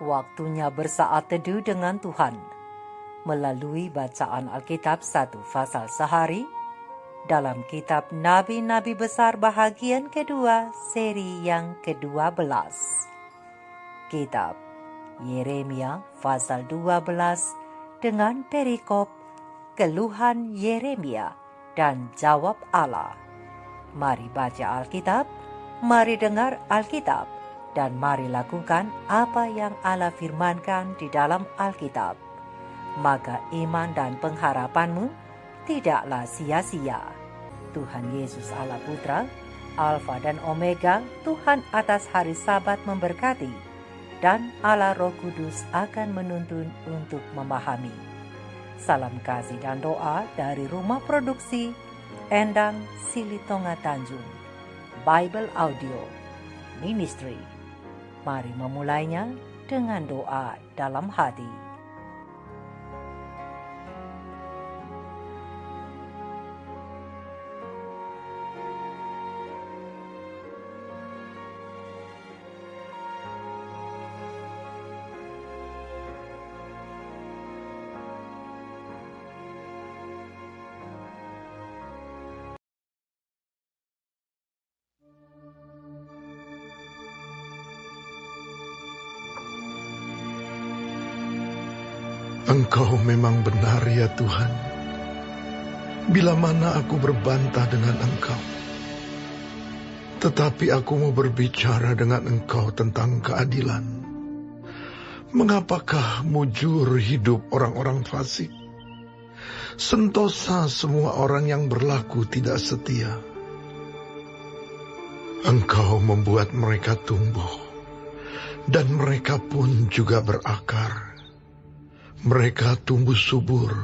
Waktunya bersaat teduh dengan Tuhan melalui bacaan Alkitab satu pasal sehari dalam kitab Nabi-Nabi Besar bahagian kedua seri yang ke-12. Kitab Yeremia pasal 12 dengan perikop keluhan Yeremia dan jawab Allah. Mari baca Alkitab, mari dengar Alkitab, dan mari lakukan apa yang Allah firmankan di dalam Alkitab. Maka iman dan pengharapanmu tidaklah sia-sia. Tuhan Yesus Allah Putra, Alfa dan Omega, Tuhan atas hari Sabat memberkati, dan Allah Roh Kudus akan menuntun untuk memahami. Salam kasih dan doa dari Rumah Produksi Endang Silitonga Tanjung, Bible Audio Ministry. Mari memulainya dengan doa dalam hati. Engkau memang benar ya Tuhan. Bila mana aku berbantah dengan Engkau, tetapi aku mau berbicara dengan Engkau tentang keadilan. Mengapakah mujur hidup orang-orang fasik? Sentosa semua orang yang berlaku tidak setia. Engkau membuat mereka tumbuh, dan mereka pun juga berakar. Mereka tumbuh subur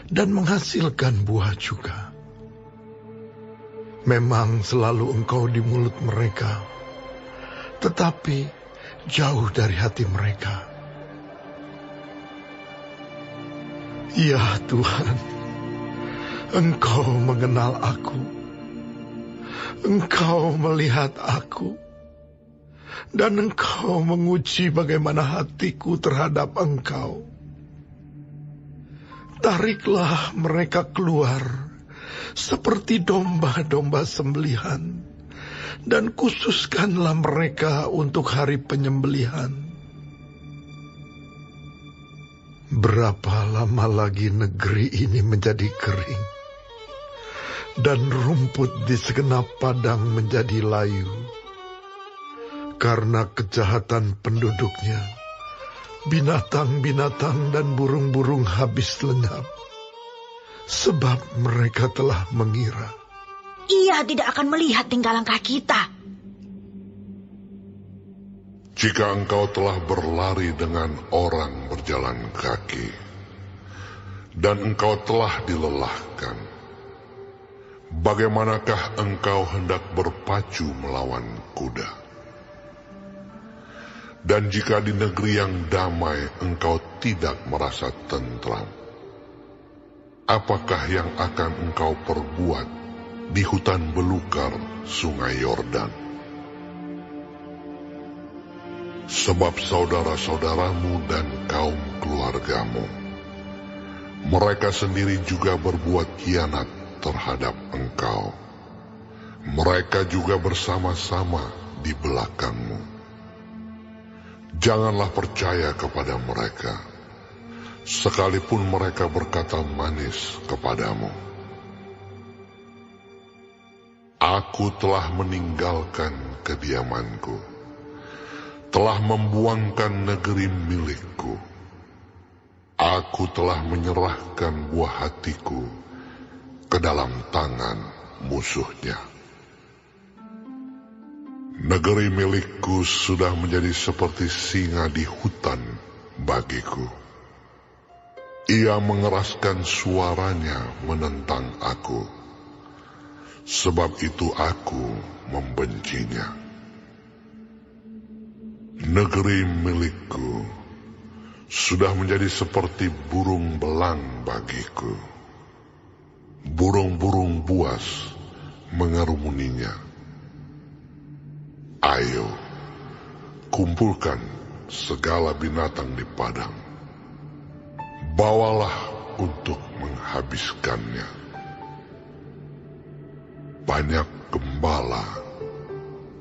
dan menghasilkan buah juga. Memang selalu Engkau di mulut mereka, tetapi jauh dari hati mereka. Ya Tuhan, Engkau mengenal aku. Engkau melihat aku. Dan Engkau menguji bagaimana hatiku terhadap Engkau. Tariklah mereka keluar seperti domba-domba sembelihan, dan khususkanlah mereka untuk hari penyembelihan. Berapa lama lagi negeri ini menjadi kering, dan rumput di segenap padang menjadi layu, karena kejahatan penduduknya. Binatang-binatang dan burung-burung habis lenyap, sebab mereka telah mengira Ia tidak akan melihat tingkah langkah kita. Jika engkau telah berlari dengan orang berjalan kaki, dan engkau telah dilelahkan, bagaimanakah engkau hendak berpacu melawan kuda? Dan jika di negeri yang damai engkau tidak merasa tentram, apakah yang akan engkau perbuat di hutan belukar sungai Yordan? Sebab saudara-saudaramu dan kaum keluargamu, mereka sendiri juga berbuat khianat terhadap engkau. Mereka juga bersama-sama di belakangmu. Janganlah percaya kepada mereka, sekalipun mereka berkata manis kepadamu. Aku telah meninggalkan kediamanku, telah membuangkan negeri milikku. Aku telah menyerahkan buah hatiku ke dalam tangan musuhnya. Negeri milikku sudah menjadi seperti singa di hutan bagiku. Ia mengeraskan suaranya menentang aku. Sebab itu aku membencinya. Negeri milikku sudah menjadi seperti burung belang bagiku. Burung-burung buas mengerumuninya. Ayo, kumpulkan segala binatang di padang. Bawalah untuk menghabiskannya. Banyak gembala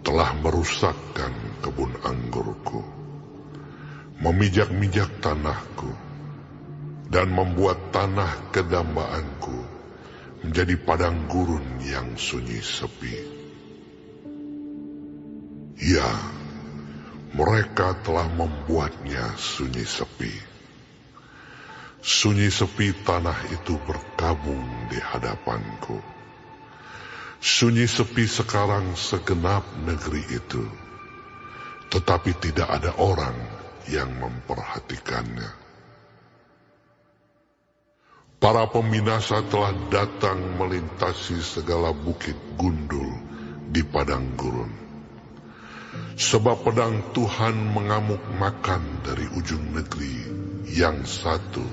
telah merusakkan kebun anggurku, memijak-mijak tanahku, dan membuat tanah kedambaanku menjadi padang gurun yang sunyi sepi. Ya, mereka telah membuatnya sunyi sepi. Sunyi sepi tanah itu berkabung di hadapanku. Sunyi sepi sekarang segenap negeri itu, tetapi tidak ada orang yang memperhatikannya. Para pembinasa telah datang melintasi segala bukit gundul di padang gurun. Sebab pedang Tuhan mengamuk makan dari ujung negeri yang satu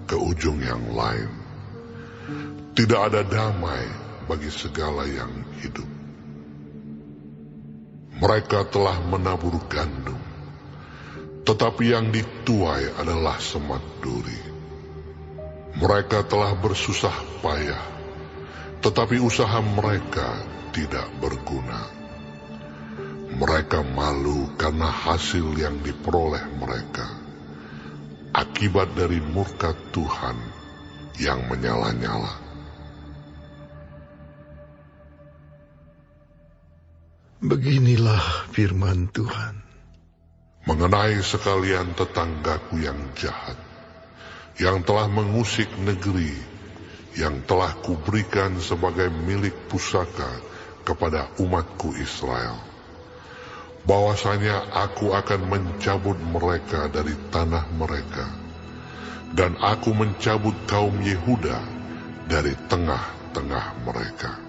ke ujung yang lain. Tidak ada damai bagi segala yang hidup. Mereka telah menabur gandum, tetapi yang dituai adalah semat duri. Mereka telah bersusah payah, tetapi usaha mereka tidak berguna. Mereka malu karena hasil yang diperoleh mereka, akibat dari murka Tuhan yang menyala-nyala. Beginilah firman Tuhan. Mengenai sekalian tetanggaku yang jahat, yang telah mengusik negeri, yang telah kuberikan sebagai milik pusaka kepada umatku Israel, bahwasanya aku akan mencabut mereka dari tanah mereka, dan aku mencabut kaum Yehuda dari tengah-tengah mereka.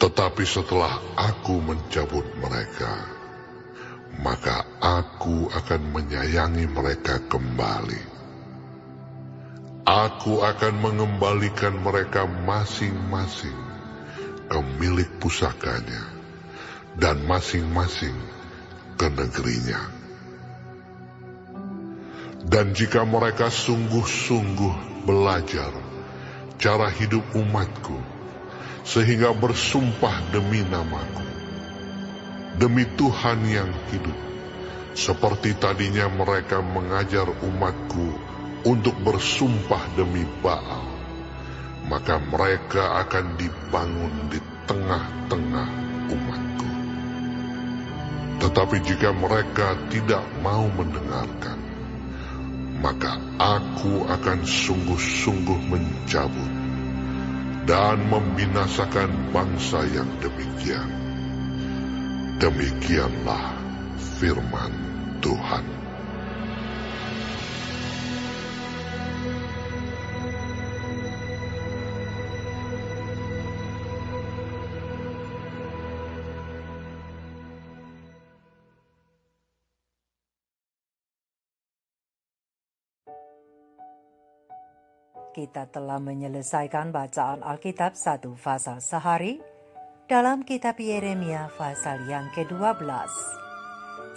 Tetapi setelah aku mencabut mereka, maka aku akan menyayangi mereka kembali. Aku akan mengembalikan mereka masing-masing ke milik pusakanya, dan masing-masing ke negerinya. Dan jika mereka sungguh-sungguh belajar cara hidup umatku, sehingga bersumpah demi namaku, demi Tuhan yang hidup, seperti tadinya mereka mengajar umatku untuk bersumpah demi Baal, maka mereka akan dibangun di tengah-tengah umatku. Tetapi jika mereka tidak mau mendengarkan, maka aku akan sungguh-sungguh mencabut dan membinasakan bangsa yang demikian. Demikianlah firman Tuhan. Kita telah menyelesaikan bacaan Alkitab 1 pasal sehari dalam kitab Yeremia pasal yang ke-12.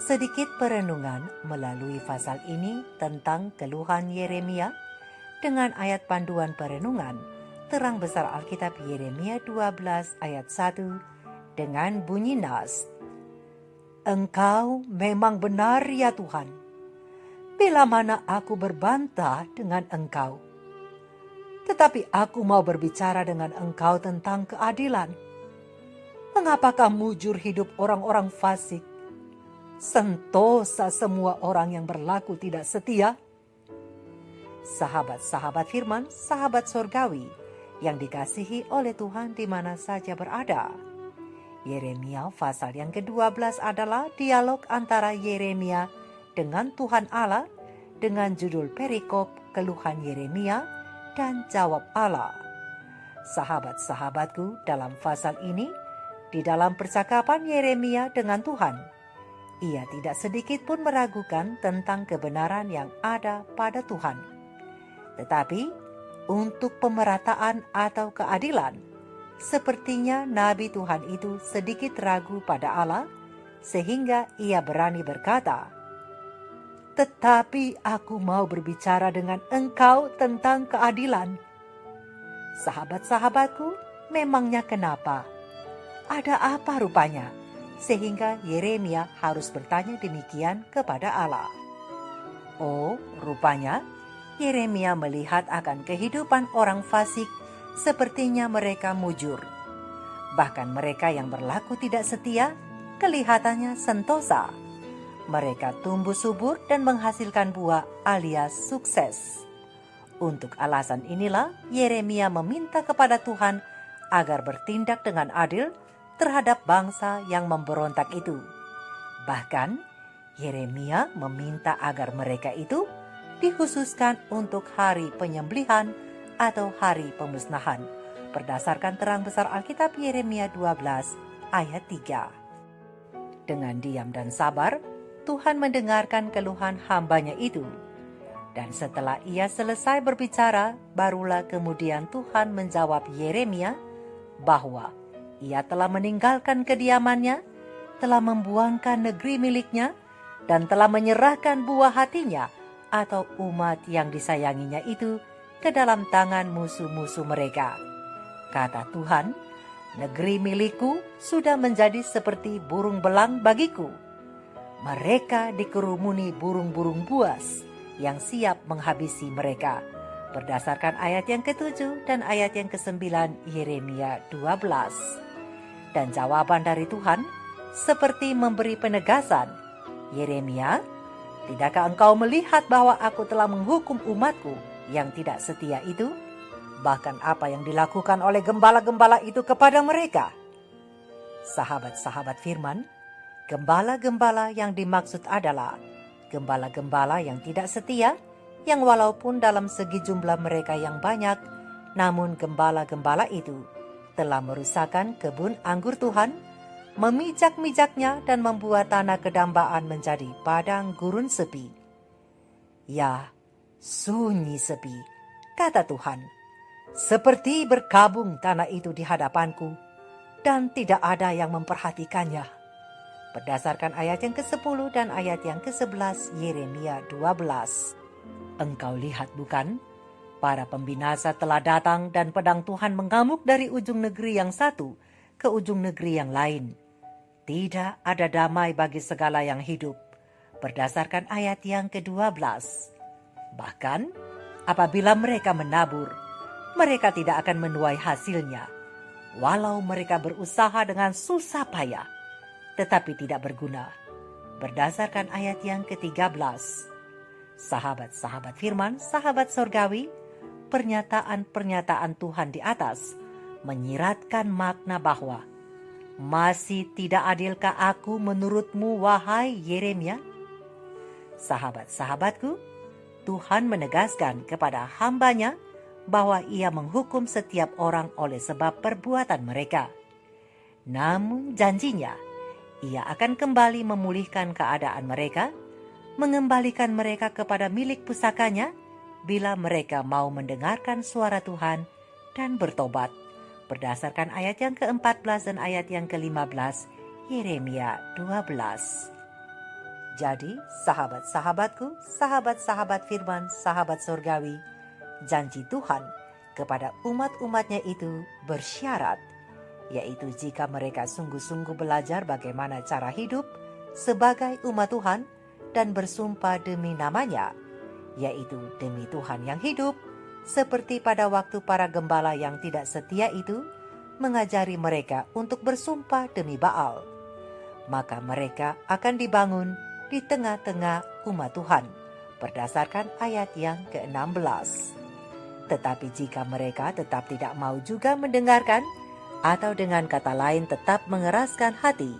Sedikit perenungan melalui pasal ini tentang keluhan Yeremia dengan ayat panduan perenungan terang besar Alkitab Yeremia 12 ayat 1 dengan bunyi nas. Engkau memang benar ya Tuhan. Bila mana aku berbantah dengan Engkau, tetapi aku mau berbicara dengan Engkau tentang keadilan. Mengapakah mujur hidup orang-orang fasik, sentosa semua orang yang berlaku tidak setia? Sahabat-sahabat firman, sahabat surgawi yang dikasihi oleh Tuhan di mana saja berada. Yeremia pasal yang ke-12 adalah dialog antara Yeremia dengan Tuhan Allah dengan judul perikop keluhan Yeremia dan jawab Allah. Sahabat-sahabatku, dalam pasal ini, di dalam percakapan Yeremia dengan Tuhan, ia tidak sedikit pun meragukan tentang kebenaran yang ada pada Tuhan. Tetapi, untuk pemerataan atau keadilan, sepertinya Nabi Tuhan itu sedikit ragu pada Allah, sehingga ia berani berkata, "Tetapi aku mau berbicara dengan engkau tentang keadilan." Sahabat-sahabatku, memangnya kenapa? Ada apa rupanya? Sehingga Yeremia harus bertanya demikian kepada Allah. Oh, rupanya Yeremia melihat akan kehidupan orang fasik, sepertinya mereka mujur. Bahkan mereka yang berlaku tidak setia, kelihatannya sentosa. Mereka tumbuh subur dan menghasilkan buah alias sukses. Untuk alasan inilah Yeremia meminta kepada Tuhan agar bertindak dengan adil terhadap bangsa yang memberontak itu. Bahkan Yeremia meminta agar mereka itu dikhususkan untuk hari penyembelihan atau hari pemusnahan, berdasarkan terang besar Alkitab Yeremia 12 ayat 3. Dengan diam dan sabar, Tuhan mendengarkan keluhan hambanya itu. Dan setelah ia selesai berbicara, barulah kemudian Tuhan menjawab Yeremia bahwa ia telah meninggalkan kediamannya, telah membuangkan negeri miliknya, dan telah menyerahkan buah hatinya atau umat yang disayanginya itu ke dalam tangan musuh-musuh mereka. Kata Tuhan, negeri milikku sudah menjadi seperti burung belang bagiku. Mereka dikerumuni burung-burung buas yang siap menghabisi mereka. Berdasarkan ayat yang ke-7 dan ayat yang ke-9 Yeremia 12. Dan jawaban dari Tuhan seperti memberi penegasan, "Yeremia, tidakkah engkau melihat bahwa aku telah menghukum umatku yang tidak setia itu? Bahkan apa yang dilakukan oleh gembala-gembala itu kepada mereka?" Sahabat-sahabat firman, gembala-gembala yang dimaksud adalah gembala-gembala yang tidak setia, yang walaupun dalam segi jumlah mereka yang banyak, namun gembala-gembala itu telah merusakkan kebun anggur Tuhan, memijak-mijaknya dan membuat tanah kedambaan menjadi padang gurun sepi. Ya, sunyi sepi, kata Tuhan, seperti berkabung tanah itu di hadapanku, dan tidak ada yang memperhatikannya. Berdasarkan ayat yang ke-10 dan ayat yang ke-11 Yeremia 12. Engkau lihat bukan? Para pembinasa telah datang dan pedang Tuhan mengamuk dari ujung negeri yang satu ke ujung negeri yang lain. Tidak ada damai bagi segala yang hidup. Berdasarkan ayat yang ke-12. Bahkan apabila mereka menabur, mereka tidak akan menuai hasilnya. Walau mereka berusaha dengan susah payah, tetapi tidak berguna. Berdasarkan ayat yang ke-13. Sahabat-sahabat firman, sahabat sorgawi, pernyataan-pernyataan Tuhan di atas menyiratkan makna bahwa masih tidak adilkah aku menurutmu, wahai Yeremia? Sahabat-sahabatku, Tuhan menegaskan kepada hambanya bahwa ia menghukum setiap orang oleh sebab perbuatan mereka. Namun janjinya, ia akan kembali memulihkan keadaan mereka, mengembalikan mereka kepada milik pusakanya bila mereka mau mendengarkan suara Tuhan dan bertobat. Berdasarkan ayat yang ke-14 dan ayat yang ke-15 Yeremia 12. Jadi sahabat-sahabatku, sahabat-sahabat firman, sahabat surgawi, janji Tuhan kepada umat-umatnya itu bersyarat, yaitu jika mereka sungguh-sungguh belajar bagaimana cara hidup sebagai umat Tuhan dan bersumpah demi namanya, yaitu demi Tuhan yang hidup, seperti pada waktu para gembala yang tidak setia itu mengajari mereka untuk bersumpah demi Baal, maka mereka akan dibangun di tengah-tengah umat Tuhan, berdasarkan ayat yang ke-16. Tetapi jika mereka tetap tidak mau juga mendengarkan, atau dengan kata lain tetap mengeraskan hati,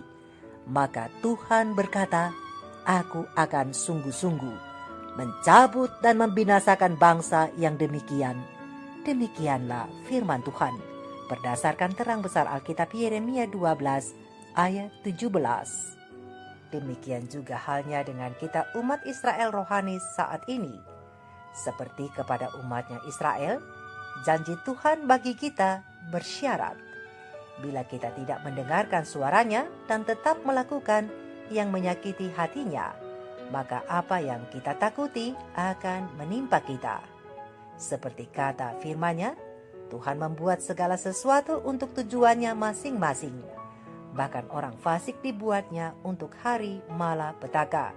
maka Tuhan berkata, aku akan sungguh-sungguh mencabut dan membinasakan bangsa yang demikian. Demikianlah firman Tuhan, berdasarkan terang besar Alkitab Yeremia 12 ayat 17. Demikian juga halnya dengan kita umat Israel rohani saat ini. Seperti kepada umatnya Israel, janji Tuhan bagi kita bersyarat. Bila kita tidak mendengarkan suaranya dan tetap melakukan yang menyakiti hatinya, maka apa yang kita takuti akan menimpa kita. Seperti kata firman-Nya, Tuhan membuat segala sesuatu untuk tujuannya masing-masing. Bahkan orang fasik dibuatnya untuk hari malapetaka,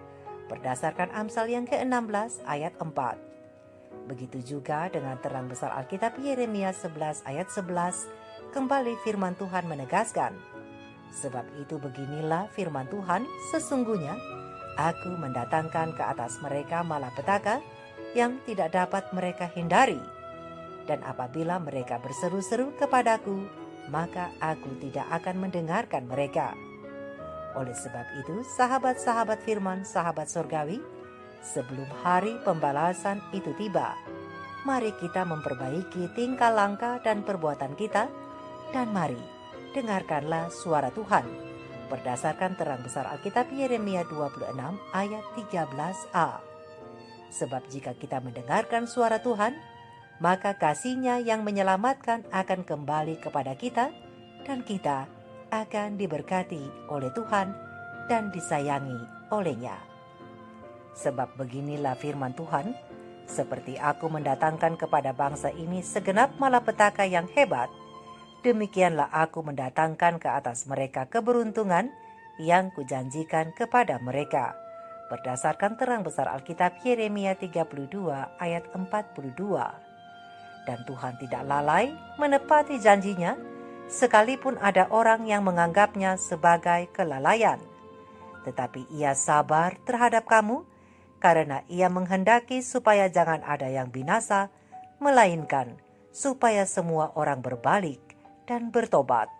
berdasarkan Amsal yang ke-16 ayat 4. Begitu juga dengan terang besar Alkitab Yeremia 11 ayat 11, kembali firman Tuhan menegaskan, sebab itu beginilah firman Tuhan, sesungguhnya aku mendatangkan ke atas mereka malapetaka yang tidak dapat mereka hindari. Dan apabila mereka berseru-seru kepadaku, maka aku tidak akan mendengarkan mereka. Oleh sebab itu, sahabat-sahabat firman, sahabat surgawi, sebelum hari pembalasan itu tiba, mari kita memperbaiki tingkah langkah dan perbuatan kita, dan mari dengarkanlah suara Tuhan berdasarkan terang besar Alkitab Yeremia 26 ayat 13a. Sebab jika kita mendengarkan suara Tuhan, maka kasih-Nya yang menyelamatkan akan kembali kepada kita, dan kita akan diberkati oleh Tuhan dan disayangi oleh-Nya. Sebab beginilah firman Tuhan, seperti aku mendatangkan kepada bangsa ini segenap malapetaka yang hebat, demikianlah aku mendatangkan ke atas mereka keberuntungan yang kujanjikan kepada mereka. Berdasarkan terang besar Alkitab Yeremia 32 ayat 42. Dan Tuhan tidak lalai menepati janjinya, sekalipun ada orang yang menganggapnya sebagai kelalaian. Tetapi Ia sabar terhadap kamu, karena Ia menghendaki supaya jangan ada yang binasa, melainkan supaya semua orang berbalik dan bertobat.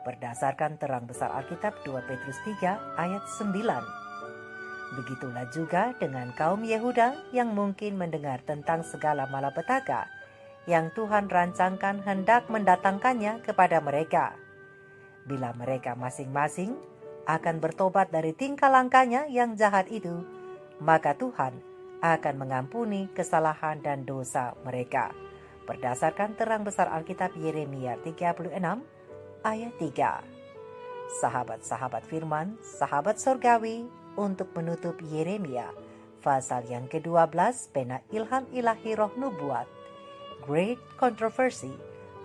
Berdasarkan terang besar Alkitab 2 Petrus 3 ayat 9. Begitulah juga dengan kaum Yehuda yang mungkin mendengar tentang segala malapetaka yang Tuhan rancangkan hendak mendatangkannya kepada mereka. Bila mereka masing-masing akan bertobat dari tingkah langkahnya yang jahat itu, maka Tuhan akan mengampuni kesalahan dan dosa mereka. Berdasarkan terang besar Alkitab Yeremia 36 ayat 3. Sahabat-sahabat firman, sahabat surgawi, untuk menutup Yeremia pasal yang ke-12 pena ilham ilahi roh nubuat, Great Controversy,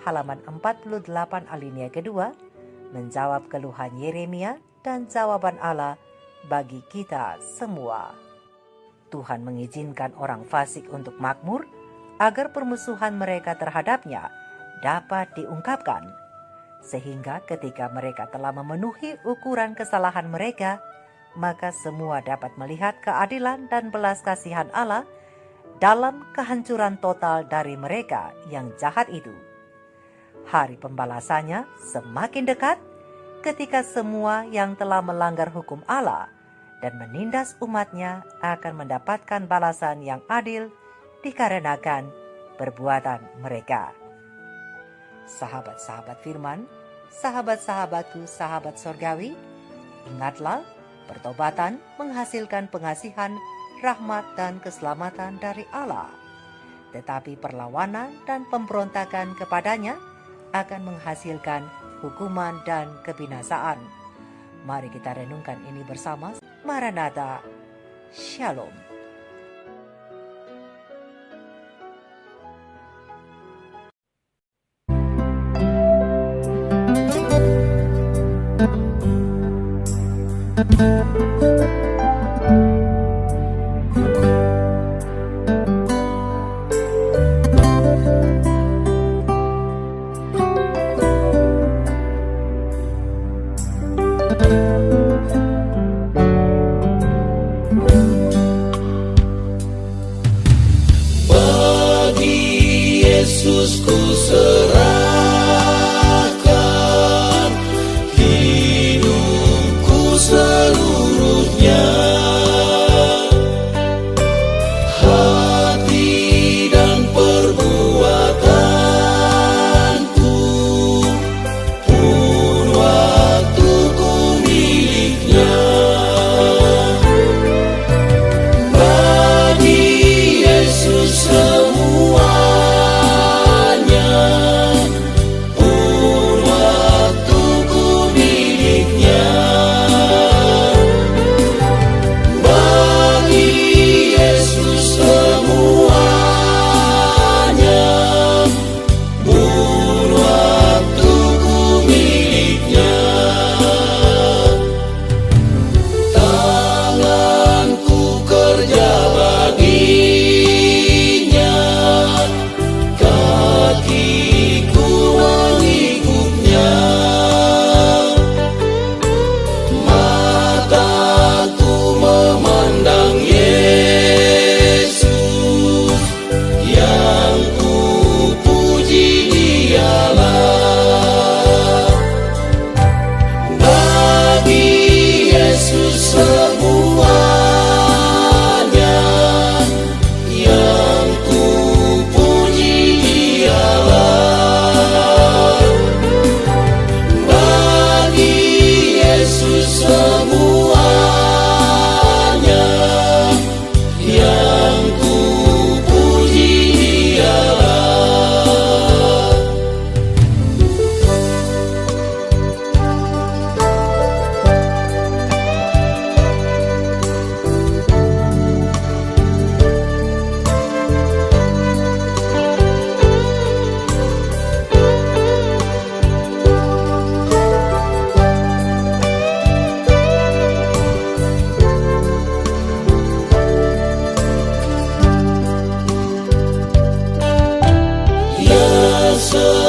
halaman 48 alinea kedua, menjawab keluhan Yeremia dan jawaban Allah bagi kita semua. Tuhan mengizinkan orang fasik untuk makmur agar permusuhan mereka terhadapnya dapat diungkapkan, sehingga ketika mereka telah memenuhi ukuran kesalahan mereka, maka semua dapat melihat keadilan dan belas kasihan Allah dalam kehancuran total dari mereka yang jahat itu. Hari pembalasannya semakin dekat ketika semua yang telah melanggar hukum Allah dan menindas umat-Nya akan mendapatkan balasan yang adil dikarenakan perbuatan mereka. Sahabat-sahabat firman, sahabat-sahabatku, sahabat surgawi, ingatlah, pertobatan menghasilkan pengasihan, rahmat dan keselamatan dari Allah. Tetapi perlawanan dan pemberontakan kepadanya akan menghasilkan hukuman dan kebinasaan. Mari kita renungkan ini bersama. Maranatha, Shalom. Yesus ku serahkan hidupku seluruhnya, hati dan perbuatanku pun waktuku miliknya. Bagi Yesus semuanya kuasa